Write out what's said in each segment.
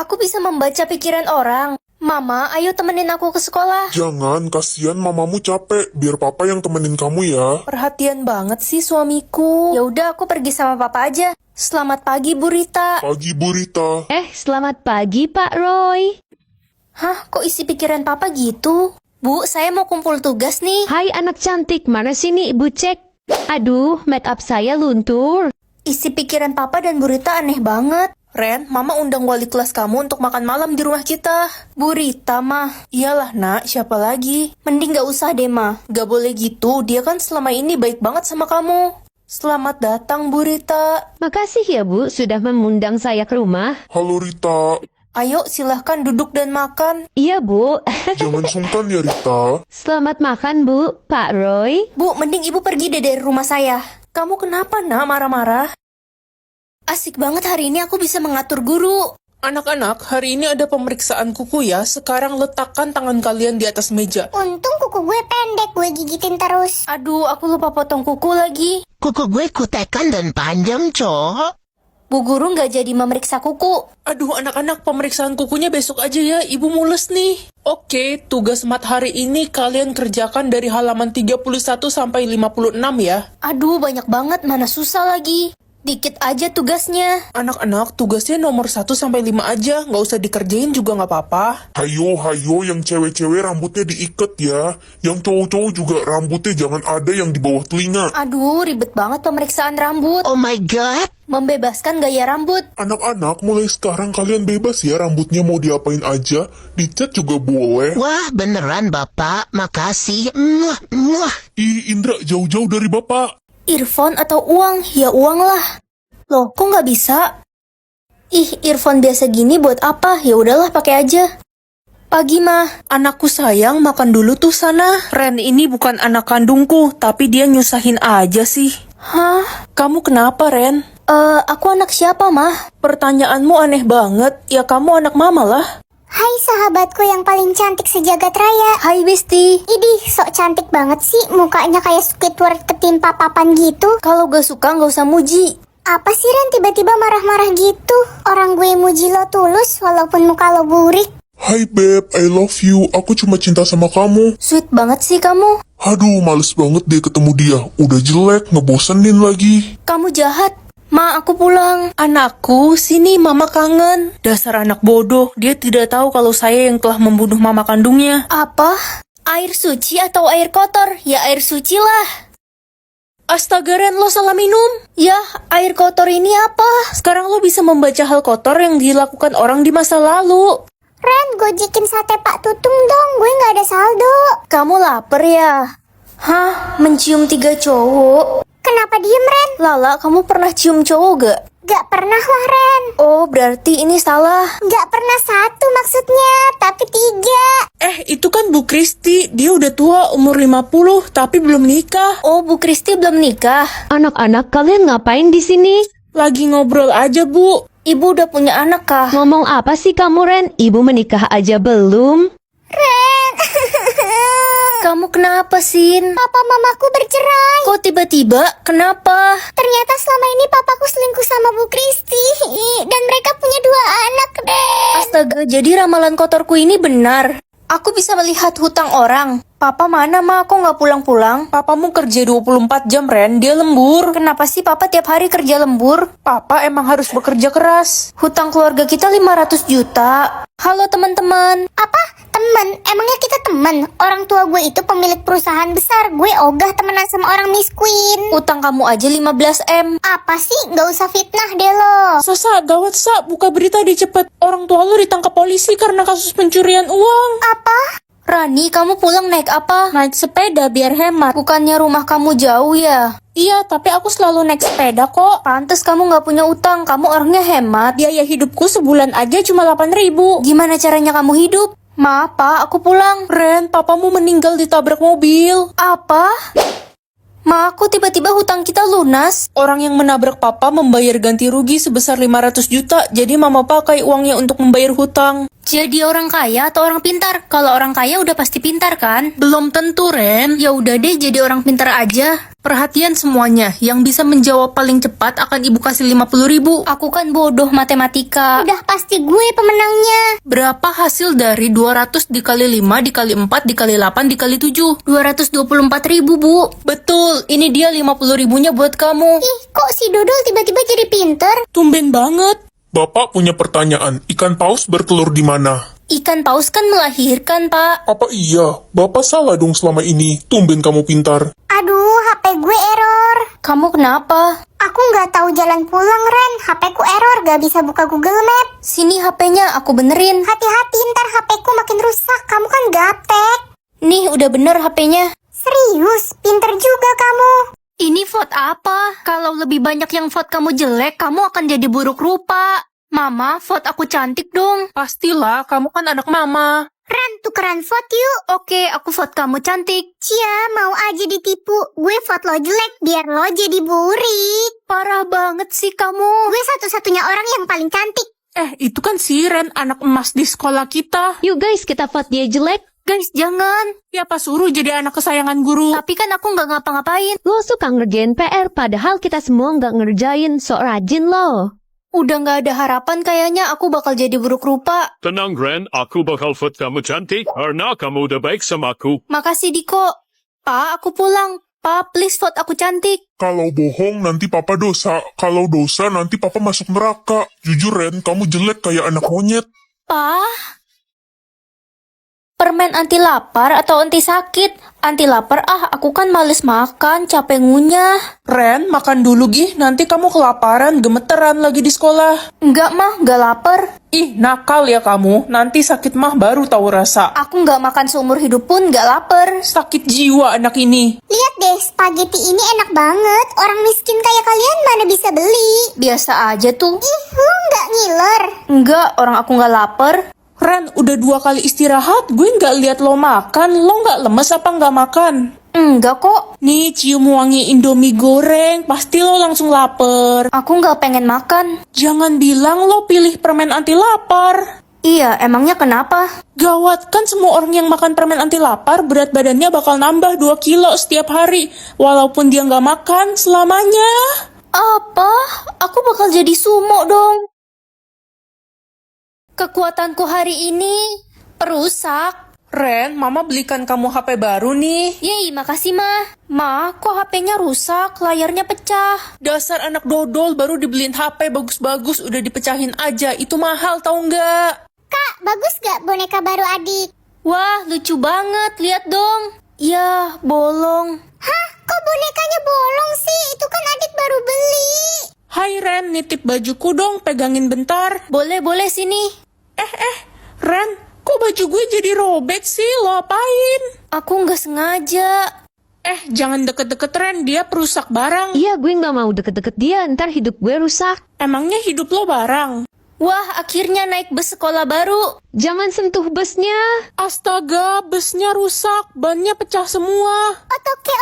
Aku bisa membaca pikiran orang. Mama, ayo temenin aku ke sekolah. Jangan, kasihan mamamu capek. Biar papa yang temenin kamu ya. Perhatian banget sih suamiku. Ya udah, aku pergi sama papa aja. Selamat pagi, Bu Rita. Pagi Bu Rita. Selamat pagi Pak Roy. Hah, kok isi pikiran papa gitu? Bu, saya mau kumpul tugas nih. Hai anak cantik, mana sini ibu cek? Aduh, make up saya luntur. Isi pikiran papa dan Bu Rita aneh banget. Ren, mama undang wali kelas kamu untuk makan malam di rumah kita. Bu Rita mah. Iyalah nak, siapa lagi? Mending gak usah deh mah. Gak boleh gitu, dia kan selama ini baik banget sama kamu. Selamat datang Bu Rita. Makasih ya Bu, sudah mengundang saya ke rumah. Halo Rita. Ayo silahkan duduk dan makan. Iya Bu. Jangan sungkan ya Rita. Selamat makan Bu, Pak Roy. Bu, mending ibu pergi deh dari rumah saya. Kamu kenapa nak marah-marah? Asik banget hari ini aku bisa mengatur guru. Anak-anak, hari ini ada pemeriksaan kuku ya. Sekarang letakkan tangan kalian di atas meja. Untung kuku gue pendek, gue gigitin terus. Aduh, aku lupa potong kuku lagi. Kuku gue kutekan dan panjang, cowok. Bu guru nggak jadi memeriksa kuku. Aduh, anak-anak, pemeriksaan kukunya besok aja ya. Ibu mules nih. Oke, tugas mat hari ini kalian kerjakan dari halaman 31 sampai 56 ya. Aduh, banyak banget. Mana susah lagi. Dikit aja tugasnya. Anak-anak, tugasnya nomor 1 sampai 5 aja. Nggak usah dikerjain juga nggak apa-apa. Hayo, yang cewek-cewek rambutnya diikat ya. Yang cowok-cowok juga rambutnya jangan ada yang di bawah telinga. Aduh, ribet banget pemeriksaan rambut. Oh my god. Membebaskan gaya rambut. Anak-anak, mulai sekarang kalian bebas ya rambutnya mau diapain aja. Dicat juga boleh. Wah, beneran Bapak. Makasih. Muah. Ih, Indra, jauh-jauh dari bapak. Earphone atau uang? Ya uang lah. Loh, kok nggak bisa? Ih, earphone biasa gini buat apa? Ya udahlah, pakai aja. Pagi mah, anakku sayang makan dulu tuh sana. Ren ini bukan anak kandungku, tapi dia nyusahin aja sih. Hah? Kamu kenapa, Ren? Aku anak siapa, mah? Pertanyaanmu aneh banget. Ya kamu anak mama lah. Hai sahabatku yang paling cantik sejagat raya. Hai, Besti. Idih, sok cantik banget sih. Mukanya kayak Squidward ketimpa papan gitu. Kalau gak suka gak usah muji. Apa sih Ren tiba-tiba marah-marah gitu? Orang gue muji lo tulus walaupun muka lo burik. Hai Beb, I love you. Aku cuma cinta sama kamu. Sweet banget sih kamu. Aduh, males banget deh ketemu dia. Udah jelek, ngebosenin lagi. Kamu jahat. Ma, aku pulang. Anakku, sini mama kangen. Dasar anak bodoh, dia tidak tahu kalau saya yang telah membunuh mama kandungnya. Apa? Air suci atau air kotor? Ya air suci lah. Astaga Ren, lo salah minum. Ya, air kotor ini apa? Sekarang lo bisa membaca hal kotor yang dilakukan orang di masa lalu. Ren, gojekin sate Pak Tutung dong. Gue gak ada saldo. Kamu lapar ya? Hah, mencium 3 cowok? Kenapa diem Ren? Lala, kamu pernah cium cowok gak? Gak pernah lah Ren. Oh, berarti ini salah. Gak pernah 1 maksudnya, tapi 3. Itu kan Bu Kristi, dia udah tua umur 50 tapi belum nikah. Oh, Bu Kristi belum nikah. Anak-anak kalian ngapain di sini? Lagi ngobrol aja, Bu. Ibu udah punya anak kah? Ngomong apa sih kamu Ren? Ibu menikah aja belum? Ren. Kamu kenapa, Sin? Papa mamaku bercerai. Kok tiba-tiba? Kenapa? Ternyata selama ini papaku selingkuh sama Bu Kristi. Dan mereka punya 2 anak, Ren. Astaga, jadi ramalan kotorku ini benar. Aku bisa melihat hutang orang. Papa mana, Ma? Kok nggak pulang-pulang? Papamu kerja 24 jam, Ren. Dia lembur. Kenapa sih Papa tiap hari kerja lembur? Papa emang harus bekerja keras. Hutang keluarga kita 500 juta. Halo, teman-teman. Apa? Temen? Emangnya kita temen? Orang tua gue itu pemilik perusahaan besar. Gue ogah temenan sama orang miskin. Utang kamu aja 15 M. Apa sih? Gak usah fitnah deh lo. Sasa, gawat, Sa. Buka berita deh cepet. Orang tua lu ditangkap polisi karena kasus pencurian uang. Apa? Rani, kamu pulang naik apa? Naik sepeda biar hemat. Bukannya rumah kamu jauh ya? Iya, tapi aku selalu naik sepeda kok. Pantes kamu nggak punya utang, kamu orangnya hemat. Biaya hidupku sebulan aja cuma 8.000. Gimana caranya kamu hidup? Ma, Pa, aku pulang. Ren, papamu meninggal ditabrak mobil. Apa? Ma, aku tiba-tiba hutang kita lunas. Orang yang menabrak papa membayar ganti rugi sebesar 500 juta, jadi mama pakai uangnya untuk membayar hutang. Jadi orang kaya atau orang pintar? Kalau orang kaya udah pasti pintar kan? Belum tentu, Ren. Ya udah deh jadi orang pintar aja. Perhatian semuanya, yang bisa menjawab paling cepat akan ibu kasih 50.000. Aku kan bodoh matematika. Udah pasti gue pemenangnya. Berapa hasil dari 200 dikali 5 dikali 4 dikali 8 dikali 7? 224.000, Bu. Betul, ini dia 50.000-nya buat kamu. Ih, kok si Dodol tiba-tiba jadi pinter? Tumben banget. Bapak punya pertanyaan, ikan paus bertelur di mana? Ikan paus kan melahirkan, Pak. Apa iya? Bapak salah dong selama ini. Tumben kamu pintar. Aduh, HP gue error. Kamu kenapa? Aku nggak tahu jalan pulang, Ren. HP ku error, gak bisa buka Google Map. Sini HP-nya, aku benerin. Hati-hati, ntar HP ku makin rusak. Kamu kan gaptek. Nih, udah bener HP-nya. Serius, pinter juga kamu. Ini vote apa? Kalau lebih banyak yang vote kamu jelek, kamu akan jadi buruk rupa. Mama, vote aku cantik dong. Pastilah, kamu kan anak mama. Ren, tukeran vote yuk. Oke, aku vote kamu cantik. Cia, mau aja ditipu. Gue vote lo jelek biar lo jadi burik. Parah banget sih kamu. Gue satu-satunya orang yang paling cantik. Itu kan si Ren, anak emas di sekolah kita. Yuk guys, kita vote dia jelek. Guys, jangan. Siapa suruh jadi anak kesayangan guru? Tapi kan aku nggak ngapa-ngapain. Lo suka ngerjain PR, padahal kita semua nggak ngerjain, sok rajin lo. Udah nggak ada harapan kayaknya aku bakal jadi buruk rupa. Tenang Ren, aku bakal vote kamu cantik karena kamu udah baik sama aku. Makasih Diko. Pa, aku pulang. Pa, please vote aku cantik. Kalau bohong nanti papa dosa. Kalau dosa nanti papa masuk neraka. Jujur Ren, kamu jelek kayak anak monyet. Pa? Permen anti lapar atau anti sakit? Anti lapar aku kan males makan, capek ngunyah. Ren, makan dulu Gih, nanti kamu kelaparan, gemeteran lagi di sekolah. Enggak mah, enggak lapar. Ih, nakal ya kamu, nanti sakit mah baru tahu rasa. Aku enggak makan seumur hidup pun enggak lapar. Sakit jiwa anak ini. Lihat deh, spaghetti ini enak banget. Orang miskin kayak kalian mana bisa beli? Biasa aja tuh. Ih, lu nggak ngiler? Enggak, orang aku enggak lapar. Ren, udah 2 kali istirahat, gue nggak lihat lo makan. Lo nggak lemes apa nggak makan? Enggak kok. Nih, cium wangi Indomie goreng, pasti lo langsung lapar. Aku enggak pengen makan. Jangan bilang lo pilih permen anti lapar. Iya, emangnya kenapa? Gawat, kan semua orang yang makan permen anti lapar berat badannya bakal nambah 2 kilo setiap hari. Walaupun dia nggak makan selamanya. Apa? Aku bakal jadi sumo dong. Kekuatanku hari ini perusak. Ren, mama belikan kamu HP baru nih. Yeay, makasih Ma. Ma, kok HP-nya rusak? Layarnya pecah. Dasar anak dodol baru dibeliin HP bagus-bagus udah dipecahin aja. Itu mahal tau nggak? Kak, bagus gak boneka baru adik? Wah, lucu banget. Lihat dong. Ya, bolong. Hah, kok bonekanya bolong sih? Itu kan adik baru beli. Hai Ren, nitip bajuku dong, pegangin bentar. Boleh sini. Ren, kok baju gue jadi robek sih? Lo apain? Aku nggak sengaja. Jangan deket-deket Ren, dia perusak barang. Iya, gue nggak mau deket-deket dia, ntar hidup gue rusak. Emangnya hidup lo barang? Wah, akhirnya naik bus sekolah baru. Jangan sentuh busnya. Astaga, busnya rusak, bannya pecah semua. Otoke.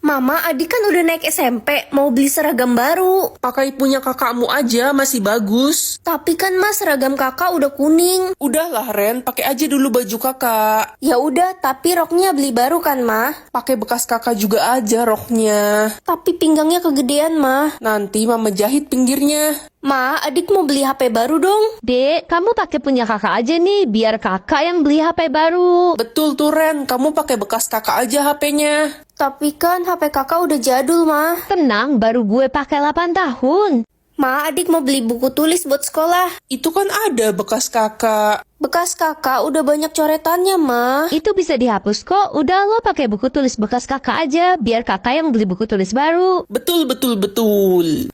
Mama, adik kan udah naik SMP, mau beli seragam baru. Pakai punya kakakmu aja, masih bagus. Tapi kan Mas, seragam kakak udah kuning. Udahlah Ren, pakai aja dulu baju kakak. Ya udah, tapi roknya beli baru kan, Ma? Pakai bekas kakak juga aja roknya. Tapi pinggangnya kegedean, Ma. Nanti mama jahit pinggirnya. Ma, adik mau beli HP baru dong. Dek, kamu pakai punya kakak aja nih, biar kakak yang beli HP baru. Betul tuh Ren, kamu pakai bekas kakak aja HP-nya. Tapi kan HP kakak udah jadul, Ma. Tenang, baru gue pakai 8 tahun. Ma, adik mau beli buku tulis buat sekolah. Itu kan ada bekas kakak. Bekas kakak udah banyak coretannya, Ma. Itu bisa dihapus kok, udah lo pakai buku tulis bekas kakak aja, biar kakak yang beli buku tulis baru. Betul.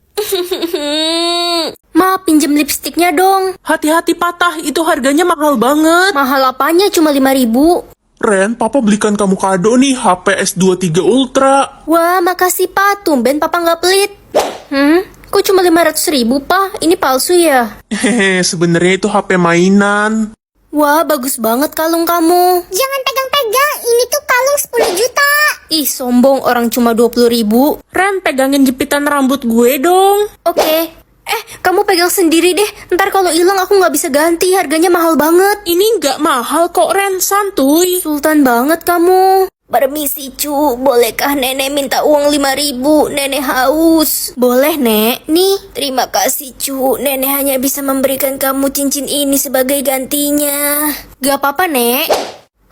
Ma, pinjem lipstiknya dong. Hati-hati patah, itu harganya mahal banget. Mahal apanya, cuma 5.000. Ren, papa belikan kamu kado nih HP S23 Ultra. Wah, makasih Pa, tumben papa nggak pelit. Kok cuma 500.000 Pa? Ini palsu ya? Hehehe, sebenarnya itu HP mainan. Wah, bagus banget kalung kamu. Jangan pegang-pegang, ini tuh kalung 10 juta. Ih, sombong, orang cuma 20.000. Ren, pegangin jepitan rambut gue dong. Oke. Kamu pegang sendiri deh. Ntar kalau hilang aku nggak bisa ganti. Harganya mahal banget. Ini nggak mahal kok, Ren. Santuy. Sultan banget kamu. Permisi cu, bolehkah nenek minta uang 5.000? Nenek haus. Boleh nek. Nih, terima kasih cu. Nenek hanya bisa memberikan kamu cincin ini sebagai gantinya. Gak apa-apa nek.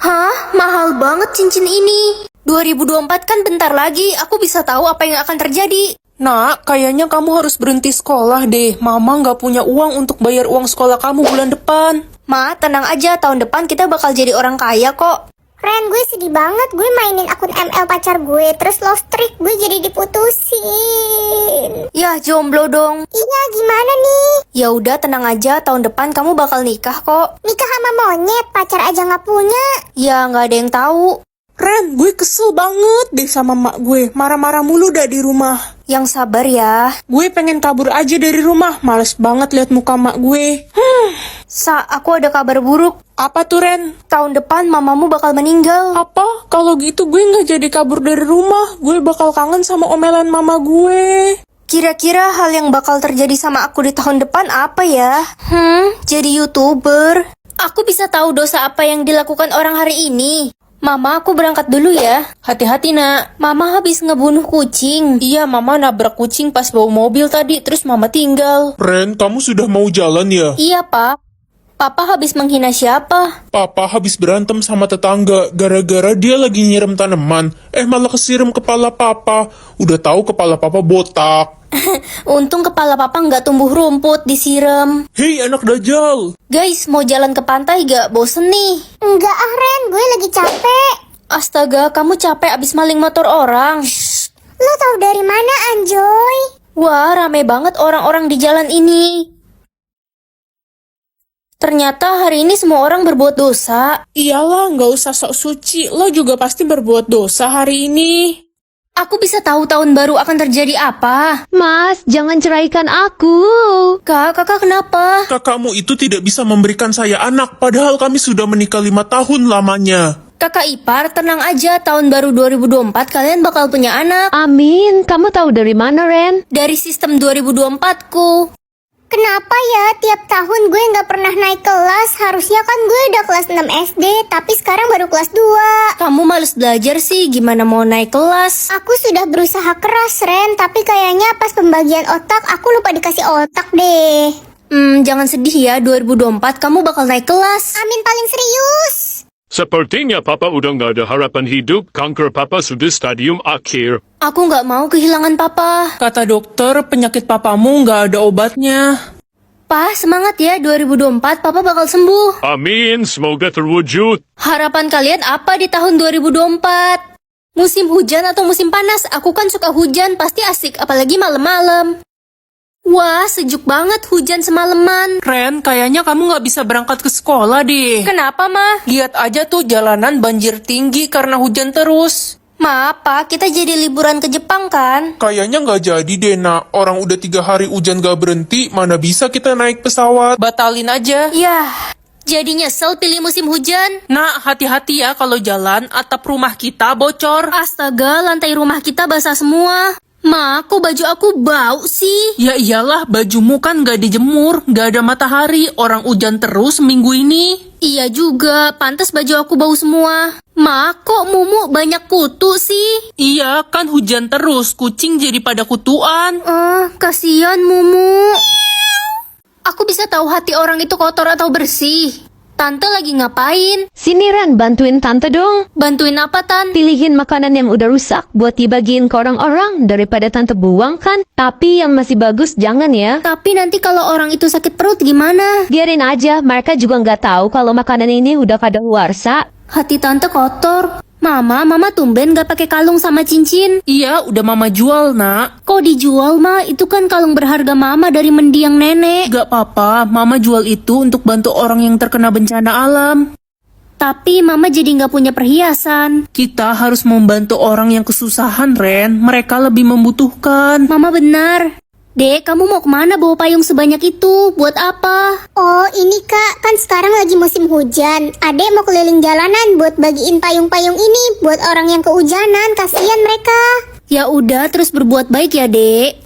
Hah? Mahal banget cincin ini. 2024 kan bentar lagi. Aku bisa tahu apa yang akan terjadi. Nak, kayaknya kamu harus berhenti sekolah deh. Mama nggak punya uang untuk bayar uang sekolah kamu bulan depan. Ma, tenang aja. Tahun depan kita bakal jadi orang kaya kok. Ren, gue sedih banget. Gue mainin akun ML pacar gue, terus love streak gue jadi diputusin. Ya, jomblo dong. Iya, gimana nih? Ya udah, tenang aja. Tahun depan kamu bakal nikah kok. Nikah sama monyet, pacar aja nggak punya. Ya, nggak ada yang tahu. Ren, gue kesel banget deh sama mak gue. Marah-marah mulu dah di rumah. Yang sabar ya. Gue pengen kabur aja dari rumah. Males banget lihat muka mak gue. Aku ada kabar buruk. Apa tuh, Ren? Tahun depan mamamu bakal meninggal. Apa? Kalau gitu gue nggak jadi kabur dari rumah. Gue bakal kangen sama omelan mama gue. Kira-kira hal yang bakal terjadi sama aku di tahun depan apa ya? Jadi YouTuber. Aku bisa tahu dosa apa yang dilakukan orang hari ini. Mama, aku berangkat dulu ya. Hati-hati, nak. Mama habis ngebunuh kucing. Iya, mama nabrak kucing pas bawa mobil tadi, terus mama tinggal. Ren, kamu sudah mau jalan ya? Iya, Pak. Papa habis menghina siapa? Papa habis berantem sama tetangga gara-gara dia lagi nyiram tanaman. Malah kesiram kepala papa. Udah tahu kepala papa botak. Untung kepala papa nggak tumbuh rumput, disiram. Hei anak dajal. Guys, mau jalan ke pantai gak? Bosen nih. Enggak ah, Ren, gue lagi capek. Astaga, kamu capek abis maling motor orang. Lo tahu dari mana, Anjoy? Wah, rame banget orang-orang di jalan ini. Ternyata hari ini semua orang berbuat dosa. Iyalah, nggak usah sok suci. Lo juga pasti berbuat dosa hari ini. Aku bisa tahu tahun baru akan terjadi apa. Mas, jangan ceraikan aku. Kakak kenapa? Kakakmu itu tidak bisa memberikan saya anak, padahal kami sudah menikah 5 tahun lamanya. Kakak ipar, tenang aja. Tahun baru 2024 kalian bakal punya anak. Amin, kamu tahu dari mana, Ren? Dari sistem 2024ku. Kenapa ya tiap tahun gue nggak pernah naik kelas? Harusnya kan gue udah kelas 6 SD, tapi sekarang baru kelas 2. Kamu males belajar sih, gimana mau naik kelas? Aku sudah berusaha keras, Ren, tapi kayaknya pas pembagian otak aku lupa dikasih otak deh. Jangan sedih ya, 2024 kamu bakal naik kelas. Amin paling serius. Sepertinya Papa udah nggak ada harapan hidup. Kanker Papa sudah stadium akhir. Aku nggak mau kehilangan papa. Kata dokter, penyakit papamu nggak ada obatnya. Pa, semangat ya, 2024 papa bakal sembuh. Amin, semoga terwujud. Harapan kalian apa di tahun 2024? Musim hujan atau musim panas? Aku kan suka hujan, pasti asik, apalagi malam-malam. Wah, sejuk banget hujan semalaman. Ren, kayaknya kamu nggak bisa berangkat ke sekolah deh. Kenapa, Ma? Lihat aja tuh jalanan banjir tinggi karena hujan terus. Ma, Pa, kita jadi liburan ke Jepang kan? Kayaknya nggak jadi deh, nak. Orang udah 3 hari hujan gak berhenti, mana bisa kita naik pesawat. Batalin aja. Yah, jadi nyesel pilih musim hujan. Nak, hati-hati ya kalau jalan, atap rumah kita bocor. Astaga, lantai rumah kita basah semua. Ma, kok baju aku bau sih? Ya iyalah, bajumu kan gak dijemur, gak ada matahari, orang hujan terus minggu ini. Iya juga, pantas baju aku bau semua. Ma, kok mumu banyak kutu sih? Iya, kan hujan terus, kucing jadi pada kutuan. Kasihan mumu. Aku bisa tahu hati orang itu kotor atau bersih. Tante lagi ngapain? Sini, Ren, bantuin tante dong. Bantuin apa, Tan? Pilihin makanan yang udah rusak buat dibagiin ke orang-orang daripada tante buang kan. Tapi yang masih bagus jangan ya. Tapi nanti kalau orang itu sakit perut gimana? Biarin aja, mereka juga nggak tahu kalau makanan ini udah kadaluarsa. Hati tante kotor. Mama tumben gak pakai kalung sama cincin. Iya, udah mama jual, nak. Kok dijual, Ma? Itu kan kalung berharga mama dari mendiang nenek. Gak apa-apa, mama jual itu untuk bantu orang yang terkena bencana alam. Tapi mama jadi gak punya perhiasan. Kita harus membantu orang yang kesusahan, Ren. Mereka lebih membutuhkan. Mama benar. Dek, kamu mau kemana bawa payung sebanyak itu? Buat apa? Oh, ini Kak, kan sekarang lagi musim hujan. Adek mau keliling jalanan buat bagiin payung-payung ini buat orang yang kehujanan, kasihan mereka. Ya udah, terus berbuat baik ya, Dek.